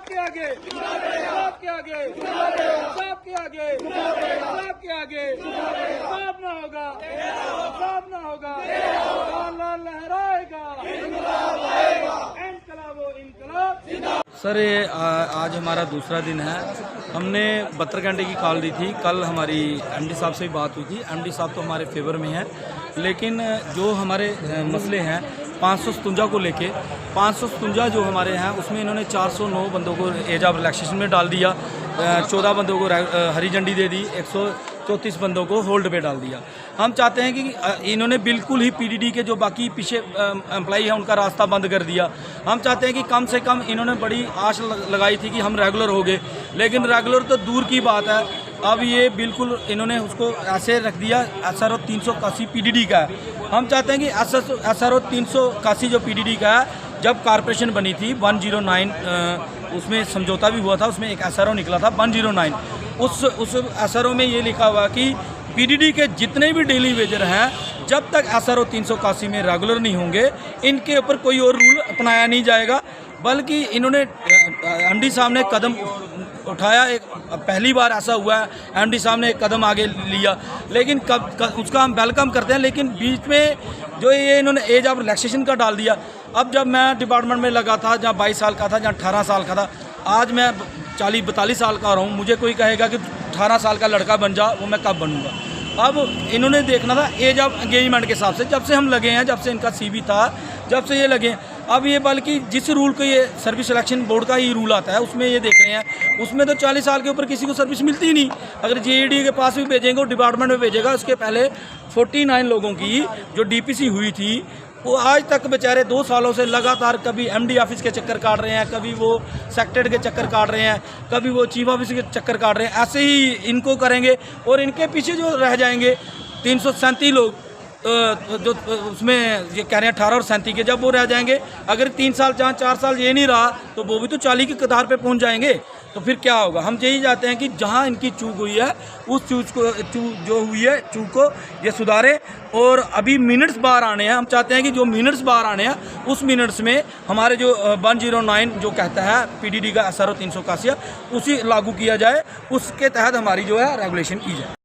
सबके आगे, सबके आगे, सबके आगे, सबके आगे, सब ना होगा, सब ना होगा, लाल लहराएगा, इनकलाबो इनकलाब। सर ये आज हमारा दूसरा दिन है। हमने 72 घंटे की कॉल दी थी। कल हमारी एमडी साहब से भी बात हुई थी। एमडी साहब तो हमारे फेवर में हैं, लेकिन जो हमारे मसले हैं 557 को लेके 557 जो हमारे हैं उसमें इन्होंने 409 बंदों को एज ऑफ रिलैक्सेशन में डाल दिया, 14 बंदों को हरी झंडी दे दी, 134 बंदों को होल्ड पे डाल दिया। हम चाहते हैं कि इन्होंने बिल्कुल ही पीडीडी के जो बाकी पीछे एम्प्लॉई है उनका रास्ता बंद कर दिया। हम चाहते हैं कि कम से कम इन्होंने बड़ी आश लगाई थी कि हम रेगुलर हो गए, लेकिन रेगुलर तो दूर की बात है। अब ये बिल्कुल इन्होंने उसको ऐसे रख दिया। SRO 381 पीडीडी का है। हम चाहते हैं कि SRO 381 जो पीडीडी का है, जब कॉरपोरेशन बनी थी 109 उसमें समझौता भी हुआ था, उसमें एक SRO निकला था 109। उस SRO में ये लिखा हुआ कि पीडीडी के जितने भी डेली वेजर हैं जब तक SRO 381 में रेगुलर नहीं होंगे इनके ऊपर कोई और रूल अपनाया नहीं जाएगा। बल्कि इन्होंने एमडी साहब ने कदम उठाया, एक पहली बार ऐसा हुआ है एमडी साहब ने एक कदम आगे लिया, लेकिन उसका हम वेलकम करते हैं। लेकिन बीच में जो ये इन्होंने एज ऑफ रिलैक्सेशन का डाल दिया। अब जब मैं डिपार्टमेंट में लगा था, जहाँ 22 साल का था, जहाँ 18 साल का था, आज मैं 40-42 साल का हो रहा हूँ। मुझे कोई कहेगा कि 18 साल का लड़का बन जा, वो मैं कब बनूंगा। अब इन्होंने देखना था एज ऑफ एंगेजमेंट के हिसाब से, जब से हम लगे हैं, जब से इनका CV था, जब से ये लगे। अब ये बल्कि जिस रूल को ये सर्विस सिलेक्शन बोर्ड का ही रूल आता है उसमें ये देख रहे हैं, उसमें तो 40 साल के ऊपर किसी को सर्विस मिलती ही नहीं। अगर JED के पास भी भेजेंगे, डिपार्टमेंट में भेजेगा, उसके पहले 49 लोगों की जो DPC हुई थी वो आज तक बेचारे 2 सालों से लगातार कभी MD ऑफिस के चक्कर काट रहे हैं, कभी वो सेक्रेटरी के चक्कर काट रहे हैं, कभी वो चीफ ऑफिस के चक्कर काट रहे हैं। ऐसे ही इनको करेंगे और इनके पीछे जो रह जाएंगे 337 लोग, जो उसमें ये कह रहे हैं 18 और 37 के, जब वो रह जाएंगे, अगर 3 साल जहाँ 4 साल ये नहीं रहा तो वो भी तो 40 की कतार पे पहुँच जाएंगे। तो फिर क्या होगा। हम यही चाहते हैं कि जहाँ इनकी चूक हुई है उस जो हुई है चूक को ये सुधारे। और अभी मिनट्स बाहर आने हैं, हम चाहते हैं कि जो मिनट्स बाहर आने हैं उस मिनट्स में हमारे जो 109 जो कहता है पीडीडी का SRO 381 उसी लागू किया जाए, उसके तहत हमारी जो है रेगुलेशन की जाए।